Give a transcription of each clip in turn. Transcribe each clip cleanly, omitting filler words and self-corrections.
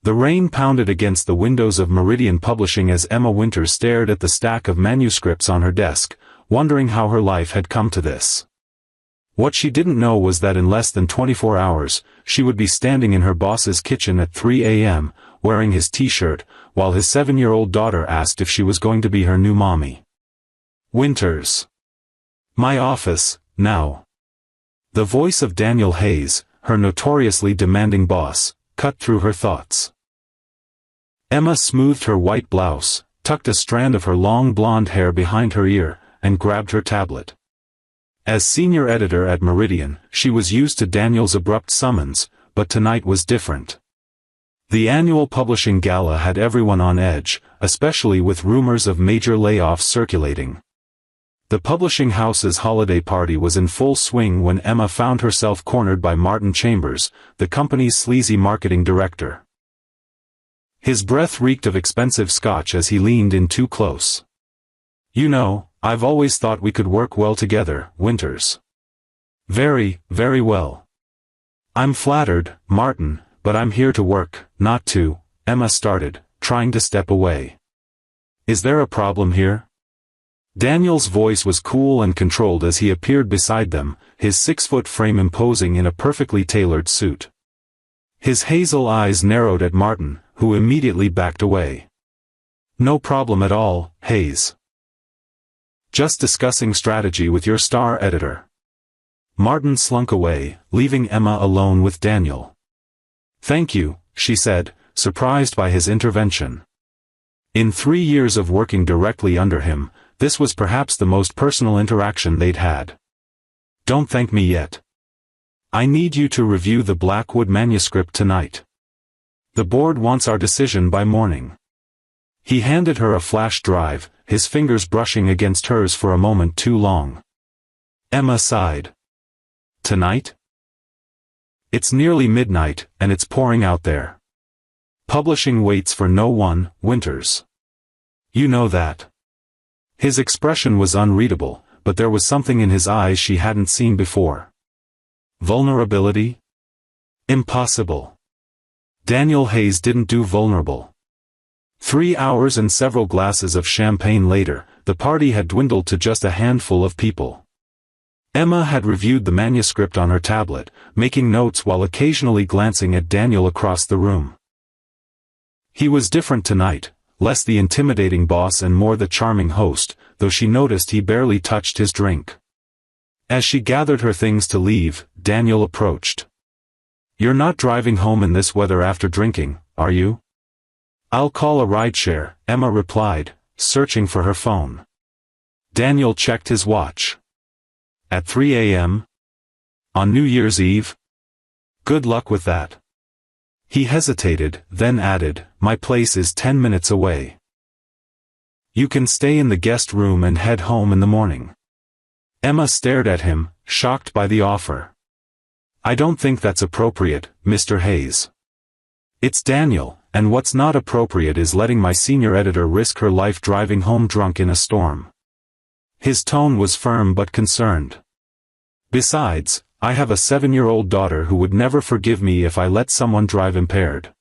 The rain pounded against the windows of Meridian Publishing as Emma Winters stared at the stack of manuscripts on her desk, wondering how her life had come to this. What she didn't know was that in less than 24 hours, she would be standing in her boss's kitchen at 3 a.m., wearing his t-shirt, while his 7-year-old daughter asked if she was going to be her new mommy. Winters. My office, now. The voice of Daniel Hayes, her notoriously demanding boss, cut through her thoughts. Emma smoothed her white blouse, tucked a strand of her long blonde hair behind her ear, and grabbed her tablet. As senior editor at Meridian, she was used to Daniel's abrupt summons, but tonight was different. The annual publishing gala had everyone on edge, especially with rumors of major layoffs circulating. The publishing house's holiday party was in full swing when Emma found herself cornered by Martin Chambers, the company's sleazy marketing director. His breath reeked of expensive scotch as he leaned in too close. "You know, I've always thought we could work well together, Winters." "Very, very well." "I'm flattered, Martin, but I'm here to work, not to," Emma started, trying to step away. "Is there a problem here?" Daniel's voice was cool and controlled as he appeared beside them, his 6-foot frame imposing in a perfectly tailored suit. His hazel eyes narrowed at Martin, who immediately backed away. "No problem at all, Hayes. Just discussing strategy with your star editor." Martin slunk away, leaving Emma alone with Daniel. "Thank you," she said, surprised by his intervention. In 3 years of working directly under him, this was perhaps the most personal interaction they'd had. "Don't thank me yet. I need you to review the Blackwood manuscript tonight. The board wants our decision by morning." He handed her a flash drive, his fingers brushing against hers for a moment too long. Emma sighed. "Tonight? It's nearly midnight, and it's pouring out there. Publishing waits for no one, Winters. You know that." His expression was unreadable, but there was something in his eyes she hadn't seen before. Vulnerability? Impossible. Daniel Hayes didn't do vulnerable. 3 hours and several glasses of champagne later, the party had dwindled to just a handful of people. Emma had reviewed the manuscript on her tablet, making notes while occasionally glancing at Daniel across the room. He was different tonight, less the intimidating boss and more the charming host, though she noticed he barely touched his drink. As she gathered her things to leave, Daniel approached. "You're not driving home in this weather after drinking, are you?" "I'll call a rideshare," Emma replied, searching for her phone. Daniel checked his watch. "At 3 a.m.? On New Year's Eve? Good luck with that." He hesitated, then added, "My place is 10 minutes away. You can stay in the guest room and head home in the morning." Emma stared at him, shocked by the offer. "I don't think that's appropriate, Mr. Hayes. It's Daniel, and what's not appropriate is letting my senior editor risk her life driving home drunk in a storm." His tone was firm but concerned. "Besides, I have a 7-year-old daughter who would never forgive me if I let someone drive impaired."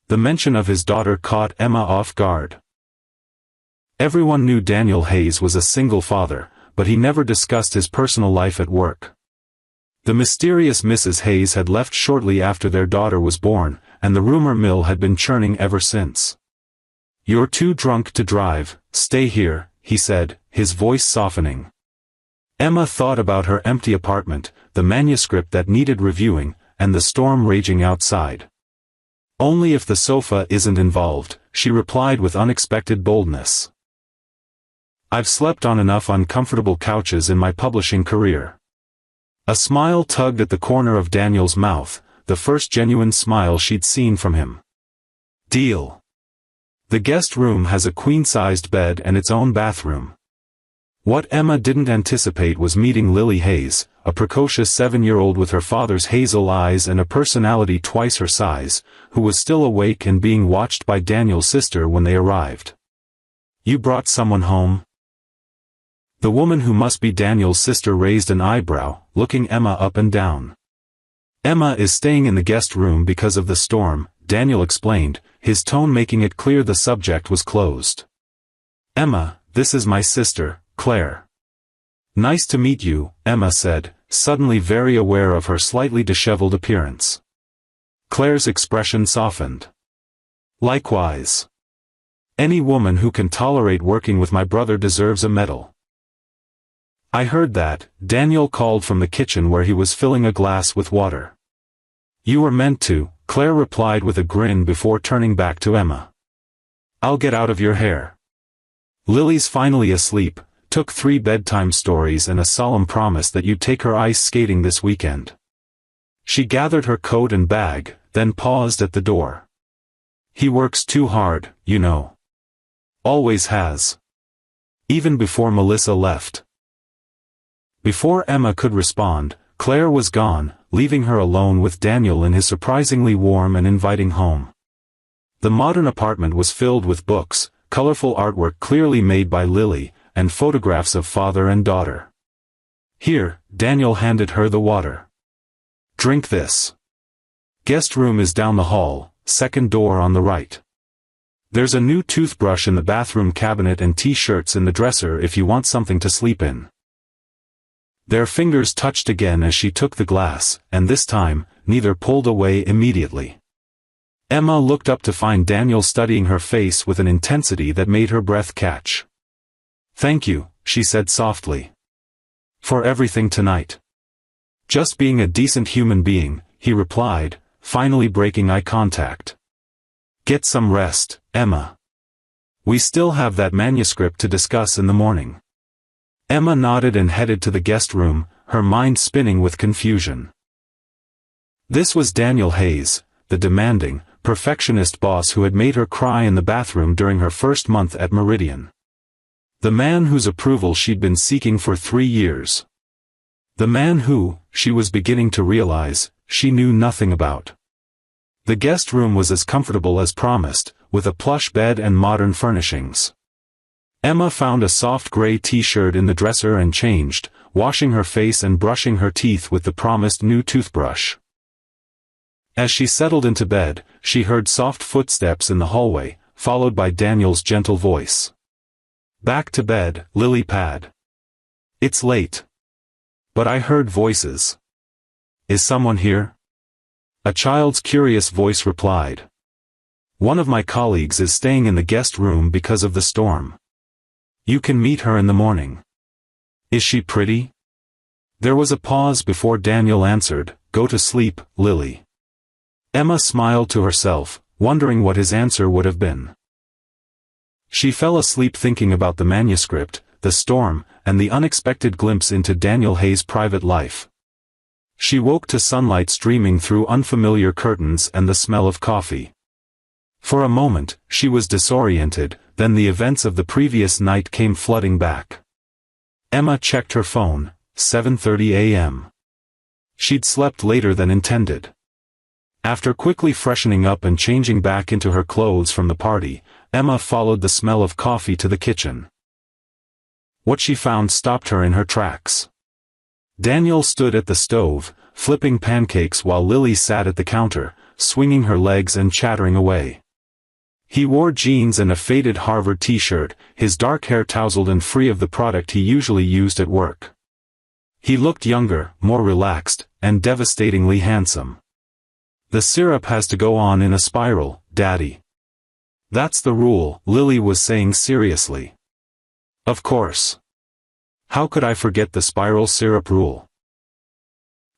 The mention of his daughter caught Emma off guard. Everyone knew Daniel Hayes was a single father, but he never discussed his personal life at work. The mysterious Mrs. Hayes had left shortly after their daughter was born, and the rumor mill had been churning ever since. "You're too drunk to drive, stay here," he said, his voice softening. Emma thought about her empty apartment, the manuscript that needed reviewing, and the storm raging outside. "Only if the sofa isn't involved," she replied with unexpected boldness. "I've slept on enough uncomfortable couches in my publishing career." A smile tugged at the corner of Daniel's mouth, the first genuine smile she'd seen from him. "Deal. The guest room has a queen-sized bed and its own bathroom." What Emma didn't anticipate was meeting Lily Hayes, a precocious 7-year-old with her father's hazel eyes and a personality twice her size, who was still awake and being watched by Daniel's sister when they arrived. "You brought someone home?" The woman who must be Daniel's sister raised an eyebrow, looking Emma up and down. "Emma is staying in the guest room because of the storm," Daniel explained, his tone making it clear the subject was closed. "Emma, this is my sister, Claire." "Nice to meet you," Emma said, suddenly very aware of her slightly disheveled appearance. Claire's expression softened. "Likewise. Any woman who can tolerate working with my brother deserves a medal." "I heard that," Daniel called from the kitchen where he was filling a glass with water. "You were meant to," Claire replied with a grin before turning back to Emma. "I'll get out of your hair. Lily's finally asleep, took 3 bedtime stories and a solemn promise that you'd take her ice skating this weekend." She gathered her coat and bag, then paused at the door. "He works too hard, you know. Always has. Even before Melissa left." Before Emma could respond, Claire was gone, leaving her alone with Daniel in his surprisingly warm and inviting home. The modern apartment was filled with books, colorful artwork clearly made by Lily, and photographs of father and daughter. "Here," Daniel handed her the water. "Drink this. Guest room is down the hall, second door on the right. There's a new toothbrush in the bathroom cabinet and t-shirts in the dresser if you want something to sleep in." Their fingers touched again as she took the glass, and this time, neither pulled away immediately. Emma looked up to find Daniel studying her face with an intensity that made her breath catch. "Thank you," she said softly. "For everything tonight." "Just being a decent human being," he replied, finally breaking eye contact. "Get some rest, Emma. We still have that manuscript to discuss in the morning." Emma nodded and headed to the guest room, her mind spinning with confusion. This was Daniel Hayes, the demanding, perfectionist boss who had made her cry in the bathroom during her first month at Meridian. The man whose approval she'd been seeking for 3 years. The man who, she was beginning to realize, she knew nothing about. The guest room was as comfortable as promised, with a plush bed and modern furnishings. Emma found a soft gray t-shirt in the dresser and changed, washing her face and brushing her teeth with the promised new toothbrush. As she settled into bed, she heard soft footsteps in the hallway, followed by Daniel's gentle voice. "Back to bed, lily pad. It's late. But I heard voices. Is someone here?" A child's curious voice replied. "One of my colleagues is staying in the guest room because of the storm. You can meet her in the morning." "Is she pretty?" There was a pause before Daniel answered, "Go to sleep, Lily." Emma smiled to herself, wondering what his answer would have been. She fell asleep thinking about the manuscript, the storm, and the unexpected glimpse into Daniel Hayes' private life. She woke to sunlight streaming through unfamiliar curtains and the smell of coffee. For a moment, she was disoriented, then the events of the previous night came flooding back. Emma checked her phone, 7:30 a.m. She'd slept later than intended. After quickly freshening up and changing back into her clothes from the party, Emma followed the smell of coffee to the kitchen. What she found stopped her in her tracks. Daniel stood at the stove, flipping pancakes while Lily sat at the counter, swinging her legs and chattering away. He wore jeans and a faded Harvard t-shirt, his dark hair tousled and free of the product he usually used at work. He looked younger, more relaxed, and devastatingly handsome. "The syrup has to go on in a spiral, Daddy. That's the rule," Lily was saying seriously. "Of course. How could I forget the spiral syrup rule?"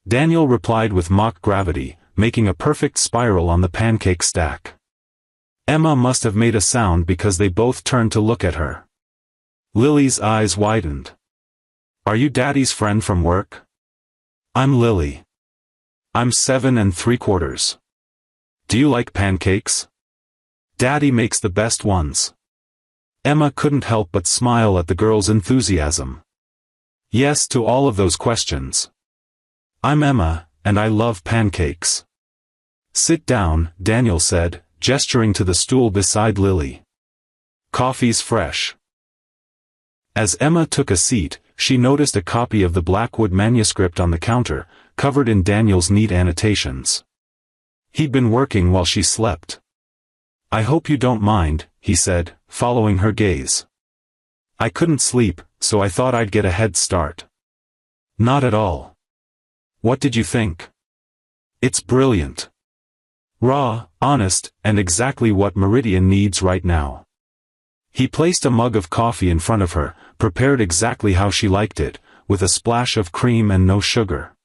Daniel replied with mock gravity, making a perfect spiral on the pancake stack. Emma must have made a sound because they both turned to look at her. Lily's eyes widened. "Are you Daddy's friend from work?" "I'm Lily. I'm 7 3/4. Do you like pancakes? Daddy makes the best ones." Emma couldn't help but smile at the girl's enthusiasm. "Yes to all of those questions. I'm Emma, and I love pancakes." "Sit down," Daniel said, gesturing to the stool beside Lily. "Coffee's fresh." As Emma took a seat, she noticed a copy of the Blackwood manuscript on the counter, covered in Daniel's neat annotations. He'd been working while she slept. "I hope you don't mind," he said, following her gaze. "I couldn't sleep, so I thought I'd get a head start." "Not at all. What did you think?" "It's brilliant. Raw, honest, and exactly what Meridian needs right now." He placed a mug of coffee in front of her, prepared exactly how she liked it, with a splash of cream and no sugar.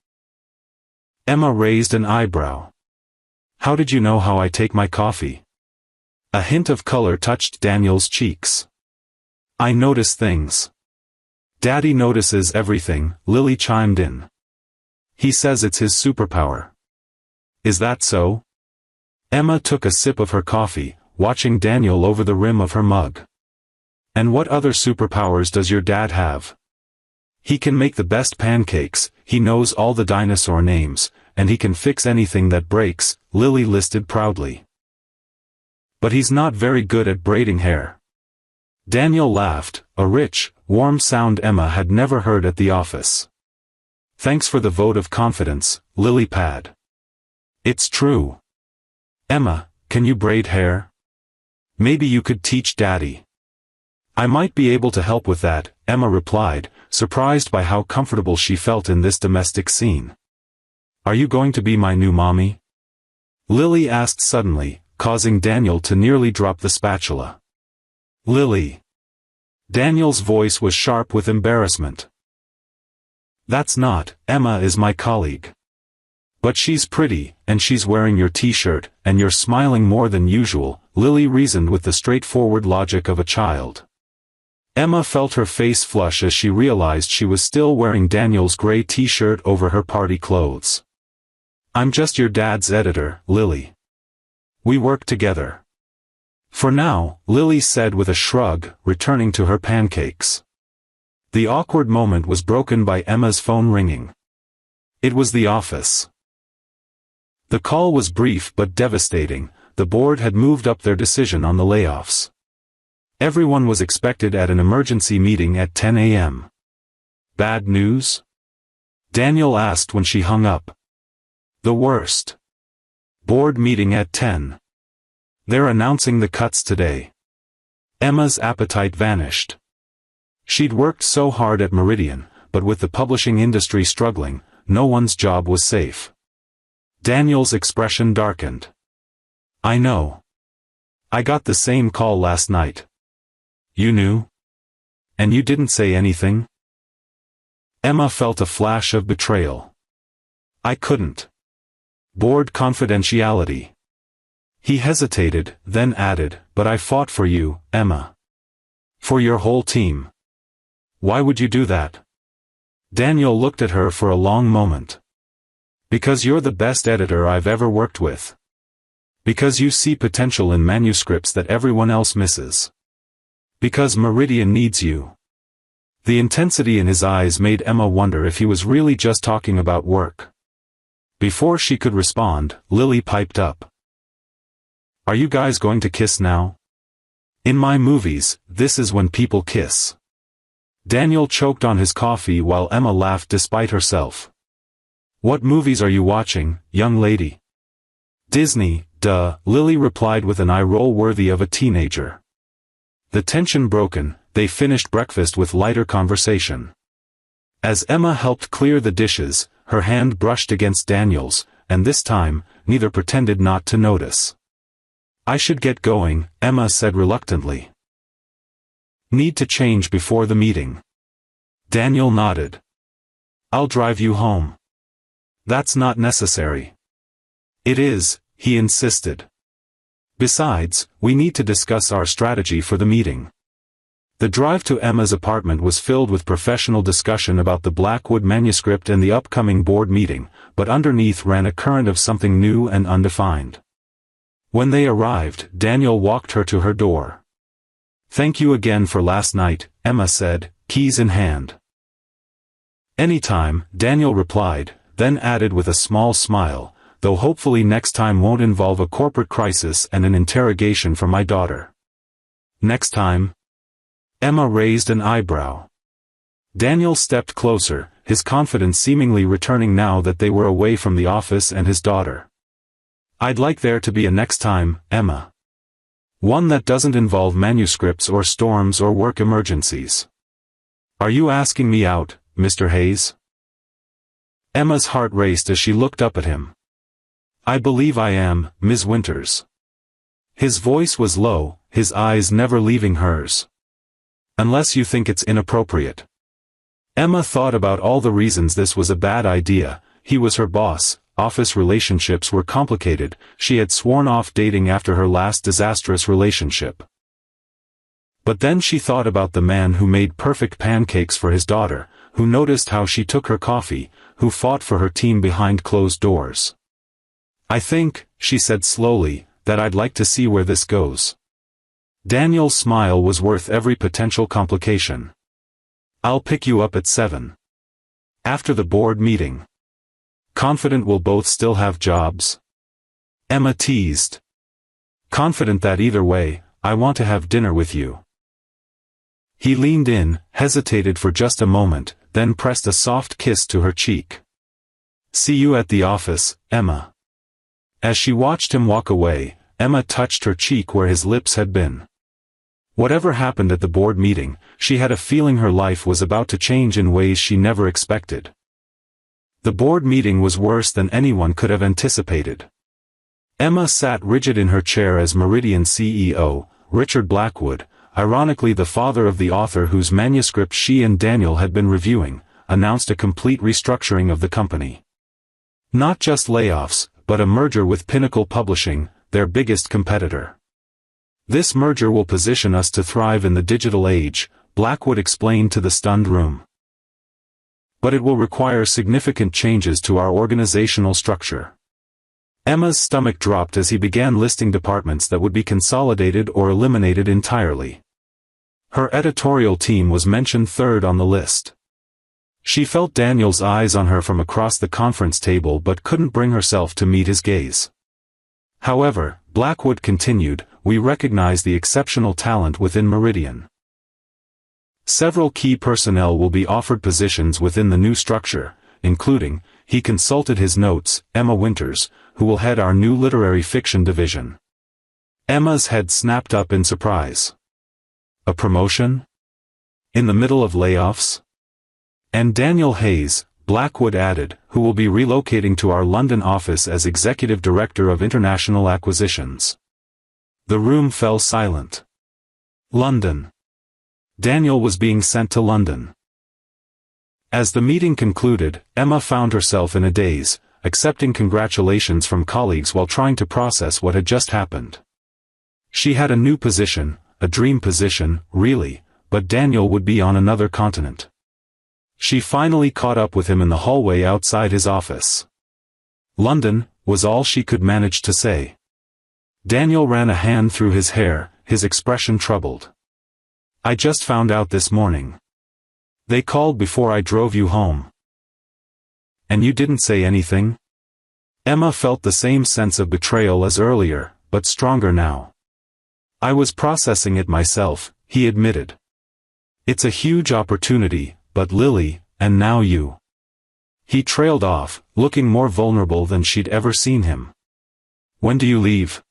Emma raised an eyebrow. "How did you know how I take my coffee?" A hint of color touched Daniel's cheeks. "I notice things." "Daddy notices everything," Lily chimed in. "He says it's his superpower." "Is that so?" Emma took a sip of her coffee, watching Daniel over the rim of her mug. "And what other superpowers does your dad have?" "He can make the best pancakes, he knows all the dinosaur names, and he can fix anything that breaks," Lily listed proudly. "But he's not very good at braiding hair." Daniel laughed, a rich, warm sound Emma had never heard at the office. "Thanks for the vote of confidence, Lily Pad. It's true." "Emma, can you braid hair? Maybe you could teach Daddy." "I might be able to help with that," Emma replied, surprised by how comfortable she felt in this domestic scene. "Are you going to be my new mommy?" Lily asked suddenly, causing Daniel to nearly drop the spatula. "Lily." Daniel's voice was sharp with embarrassment. "That's not, Emma is my colleague." "But she's pretty, and she's wearing your t-shirt, and you're smiling more than usual," Lily reasoned with the straightforward logic of a child. Emma felt her face flush as she realized she was still wearing Daniel's gray t-shirt over her party clothes. "I'm just your dad's editor, Lily. We work together." "For now," Lily said with a shrug, returning to her pancakes. The awkward moment was broken by Emma's phone ringing. It was the office. The call was brief but devastating. The board had moved up their decision on the layoffs. Everyone was expected at an emergency meeting at 10 a.m. "Bad news?" Daniel asked when she hung up. "The worst. Board meeting at 10. They're announcing the cuts today." Emma's appetite vanished. She'd worked so hard at Meridian, but with the publishing industry struggling, no one's job was safe. Daniel's expression darkened. "I know. I got the same call last night." "You knew? And you didn't say anything?" Emma felt a flash of betrayal. "I couldn't. Board confidentiality." He hesitated, then added, "But I fought for you, Emma. For your whole team." "Why would you do that?" Daniel looked at her for a long moment. "Because you're the best editor I've ever worked with. Because you see potential in manuscripts that everyone else misses. Because Meridian needs you." The intensity in his eyes made Emma wonder if he was really just talking about work. Before she could respond, Lily piped up. "Are you guys going to kiss now? In my movies, this is when people kiss." Daniel choked on his coffee while Emma laughed despite herself. "What movies are you watching, young lady?" "Disney, duh," Lily replied with an eye roll worthy of a teenager. The tension broken, they finished breakfast with lighter conversation. As Emma helped clear the dishes, her hand brushed against Daniel's, and this time, neither pretended not to notice. "I should get going," Emma said reluctantly. "Need to change before the meeting." Daniel nodded. "I'll drive you home." "That's not necessary." "It is," he insisted. "Besides, we need to discuss our strategy for the meeting." The drive to Emma's apartment was filled with professional discussion about the Blackwood manuscript and the upcoming board meeting, but underneath ran a current of something new and undefined. When they arrived, Daniel walked her to her door. "Thank you again for last night," Emma said, keys in hand. "Anytime," Daniel replied, then added with a small smile, "though hopefully next time won't involve a corporate crisis and an interrogation from my daughter." "Next time?" Emma raised an eyebrow. Daniel stepped closer, his confidence seemingly returning now that they were away from the office and his daughter. I'd like there to be a next time, Emma. One that doesn't involve manuscripts or storms or work emergencies. Are you asking me out, Mr. Hayes? Emma's heart raced as she looked up at him. I believe I am, Ms. Winters. His voice was low, his eyes never leaving hers. Unless you think it's inappropriate. Emma thought about all the reasons this was a bad idea. He was her boss, office relationships were complicated, she had sworn off dating after her last disastrous relationship. But then she thought about the man who made perfect pancakes for his daughter, who noticed how she took her coffee, who fought for her team behind closed doors. I think, she said slowly, that I'd like to see where this goes. Daniel's smile was worth every potential complication. I'll pick you up at 7. After the board meeting. Confident we'll both still have jobs? Emma teased. Confident that either way, I want to have dinner with you. He leaned in, hesitated for just a moment, then pressed a soft kiss to her cheek. See you at the office, Emma. As she watched him walk away, Emma touched her cheek where his lips had been. Whatever happened at the board meeting, she had a feeling her life was about to change in ways she never expected. The board meeting was worse than anyone could have anticipated. Emma sat rigid in her chair as Meridian CEO, Richard Blackwood, ironically the father of the author whose manuscript she and Daniel had been reviewing, announced a complete restructuring of the company. Not just layoffs, but a merger with Pinnacle Publishing, their biggest competitor. This merger will position us to thrive in the digital age, Blackwood explained to the stunned room. But it will require significant changes to our organizational structure. Emma's stomach dropped as he began listing departments that would be consolidated or eliminated entirely. Her editorial team was mentioned third on the list. She felt Daniel's eyes on her from across the conference table but couldn't bring herself to meet his gaze. However, Blackwood continued, we recognize the exceptional talent within Meridian. Several key personnel will be offered positions within the new structure, including, he consulted his notes, Emma Winters, who will head our new literary fiction division. Emma's head snapped up in surprise. A promotion? In the middle of layoffs? And Daniel Hayes, Blackwood added, who will be relocating to our London office as Executive Director of International Acquisitions. The room fell silent. London. Daniel was being sent to London. As the meeting concluded, Emma found herself in a daze, accepting congratulations from colleagues while trying to process what had just happened. She had a new position, a dream position, really, but Daniel would be on another continent. She finally caught up with him in the hallway outside his office. London, was all she could manage to say. Daniel ran a hand through his hair, his expression troubled. I just found out this morning. They called before I drove you home. And you didn't say anything? Emma felt the same sense of betrayal as earlier, but stronger now. I was processing it myself, he admitted. It's a huge opportunity, but Lily, and now you. He trailed off, looking more vulnerable than she'd ever seen him. When do you leave?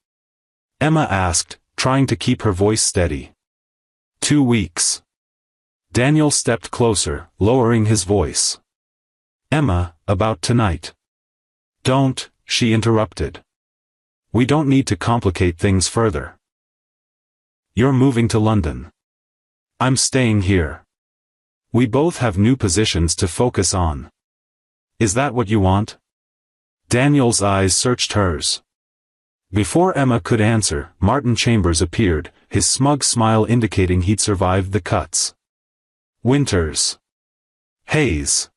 Emma asked, trying to keep her voice steady. 2 weeks. Daniel stepped closer, lowering his voice. Emma, about tonight. Don't, she interrupted. We don't need to complicate things further. You're moving to London. I'm staying here. We both have new positions to focus on. Is that what you want? Daniel's eyes searched hers. Before Emma could answer, Martin Chambers appeared, his smug smile indicating he'd survived the cuts. Winters. Hayes.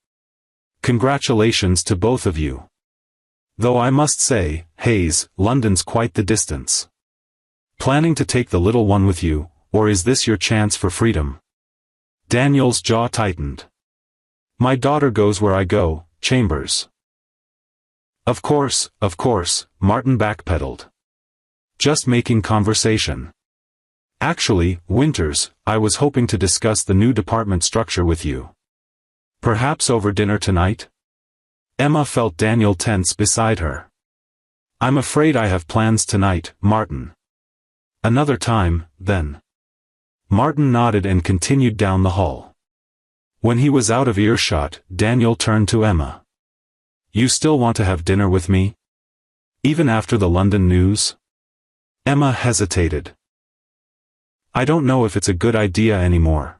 Congratulations to both of you. Though I must say, Hayes, London's quite the distance. Planning to take the little one with you, or is this your chance for freedom? Daniel's jaw tightened. My daughter goes where I go, Chambers. Of course, Martin backpedaled. Just making conversation. Actually, Winters, I was hoping to discuss the new department structure with you. Perhaps over dinner tonight? Emma felt Daniel tense beside her. I'm afraid I have plans tonight, Martin. Another time, then. Martin nodded and continued down the hall. When he was out of earshot, Daniel turned to Emma. You still want to have dinner with me? Even after the London news? Emma hesitated. I don't know if it's a good idea anymore.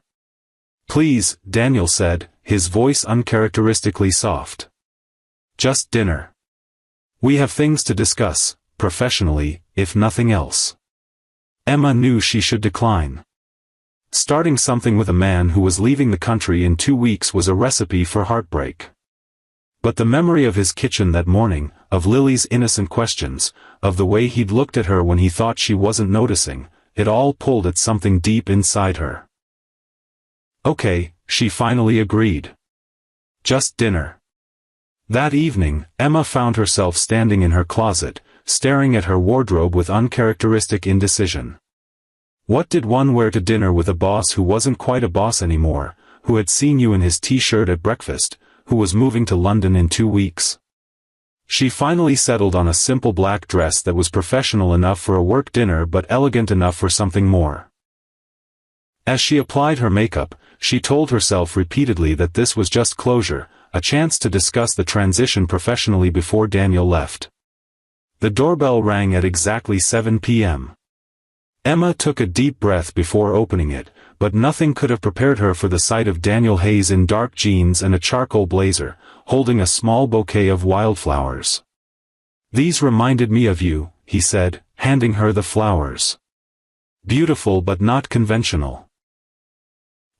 Please, Daniel said, his voice uncharacteristically soft. Just dinner. We have things to discuss, professionally, if nothing else. Emma knew she should decline. Starting something with a man who was leaving the country in 2 weeks was a recipe for heartbreak. But the memory of his kitchen that morning, of Lily's innocent questions, of the way he'd looked at her when he thought she wasn't noticing, it all pulled at something deep inside her. Okay, she finally agreed. Just dinner. That evening, Emma found herself standing in her closet, staring at her wardrobe with uncharacteristic indecision. What did one wear to dinner with a boss who wasn't quite a boss anymore, who had seen you in his t-shirt at breakfast, who was moving to London in 2 weeks? She finally settled on a simple black dress that was professional enough for a work dinner but elegant enough for something more. As she applied her makeup, she told herself repeatedly that this was just closure, a chance to discuss the transition professionally before Daniel left. The doorbell rang at exactly 7 p.m. Emma took a deep breath before opening it, but nothing could have prepared her for the sight of Daniel Hayes in dark jeans and a charcoal blazer, holding a small bouquet of wildflowers. These reminded me of you, he said, handing her the flowers. Beautiful but not conventional.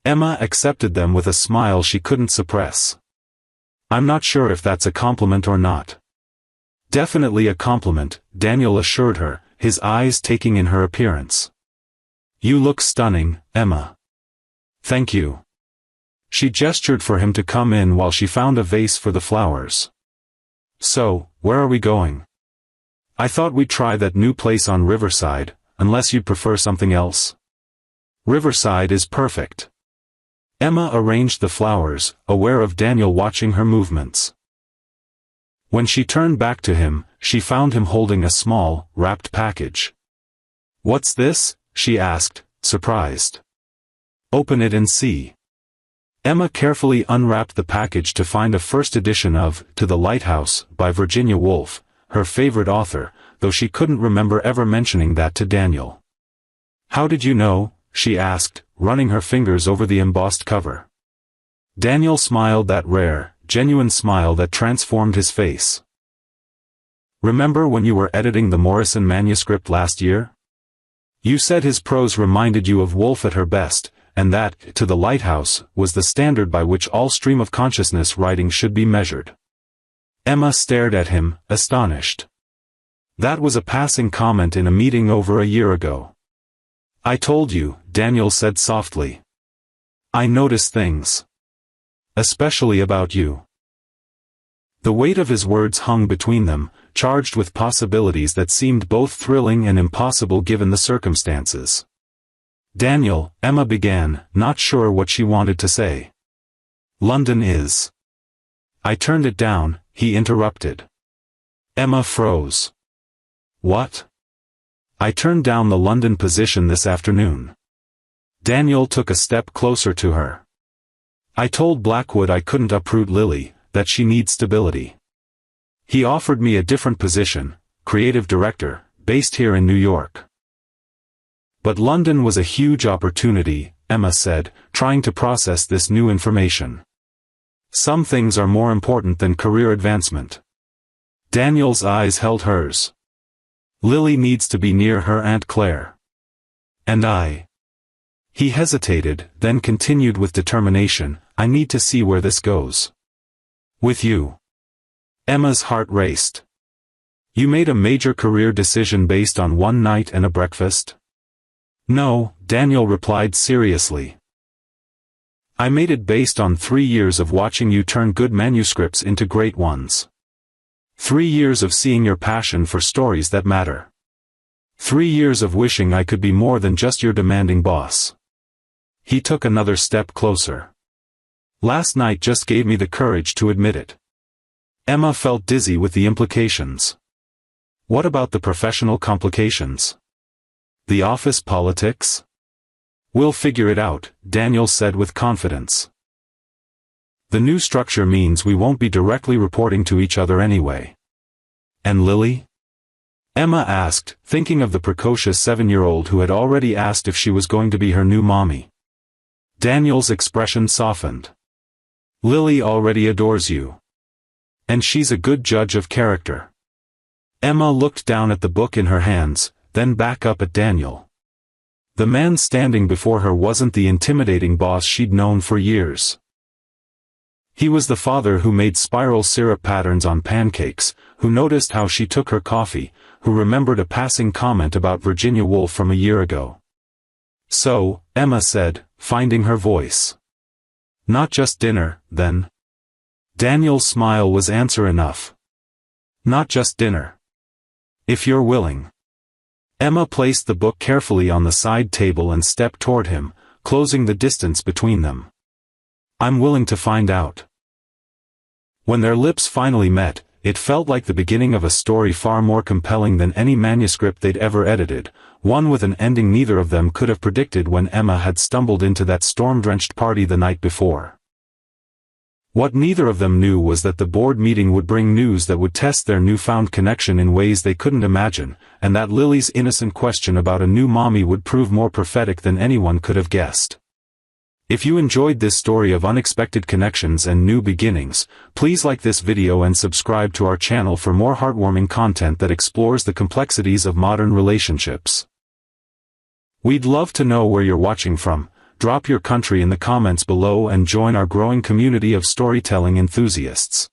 Emma accepted them with a smile she couldn't suppress. I'm not sure if that's a compliment or not. Definitely a compliment, Daniel assured her, his eyes taking in her appearance. You look stunning, Emma. Thank you. She gestured for him to come in while she found a vase for the flowers. So, where are we going? I thought we'd try that new place on Riverside, unless you'd prefer something else. Riverside is perfect. Emma arranged the flowers, aware of Daniel watching her movements. When she turned back to him, she found him holding a small, wrapped package. What's this? She asked, surprised. Open it and see. Emma carefully unwrapped the package to find a first edition of To the Lighthouse by Virginia Woolf, her favorite author, though she couldn't remember ever mentioning that to Daniel. How did you know? She asked, running her fingers over the embossed cover. Daniel smiled, that rare, genuine smile that transformed his face. Remember when you were editing the Morrison manuscript last year? You said his prose reminded you of Woolf at her best, and that, To the Lighthouse, was the standard by which all stream of consciousness writing should be measured. Emma stared at him, astonished. That was a passing comment in a meeting over a year ago. I told you, Daniel said softly. I notice things. Especially about you. The weight of his words hung between them, charged with possibilities that seemed both thrilling and impossible given the circumstances. Daniel, Emma began, not sure what she wanted to say. London is. I turned it down, he interrupted. Emma froze. What? I turned down the London position this afternoon. Daniel took a step closer to her. I told Blackwood I couldn't uproot Lily, that she needs stability. He offered me a different position, creative director, based here in New York. But London was a huge opportunity, Emma said, trying to process this new information. Some things are more important than career advancement. Daniel's eyes held hers. Lily needs to be near her Aunt Claire. And I. He hesitated, then continued with determination, I need to see where this goes. With you. Emma's heart raced. You made a major career decision based on one night and a breakfast? No, Daniel replied seriously. I made it based on 3 years of watching you turn good manuscripts into great ones. 3 years of seeing your passion for stories that matter. 3 years of wishing I could be more than just your demanding boss. He took another step closer. Last night just gave me the courage to admit it. Emma felt dizzy with the implications. What about the professional complications? The office politics? We'll figure it out, Daniel said with confidence. The new structure means we won't be directly reporting to each other anyway. And Lily? Emma asked, thinking of the precocious 7-year-old who had already asked if she was going to be her new mommy. Daniel's expression softened. Lily already adores you. And she's a good judge of character. Emma looked down at the book in her hands, then back up at Daniel. The man standing before her wasn't the intimidating boss she'd known for years. He was the father who made spiral syrup patterns on pancakes, who noticed how she took her coffee, who remembered a passing comment about Virginia Woolf from a year ago. So, Emma said, finding her voice. Not just dinner, then? Daniel's smile was answer enough. Not just dinner. If you're willing. Emma placed the book carefully on the side table and stepped toward him, closing the distance between them. I'm willing to find out. When their lips finally met, it felt like the beginning of a story far more compelling than any manuscript they'd ever edited, one with an ending neither of them could have predicted when Emma had stumbled into that storm-drenched party the night before. What neither of them knew was that the board meeting would bring news that would test their newfound connection in ways they couldn't imagine, and that Lily's innocent question about a new mommy would prove more prophetic than anyone could have guessed. If you enjoyed this story of unexpected connections and new beginnings, please like this video and subscribe to our channel for more heartwarming content that explores the complexities of modern relationships. We'd love to know where you're watching from. Drop your country in the comments below and join our growing community of storytelling enthusiasts.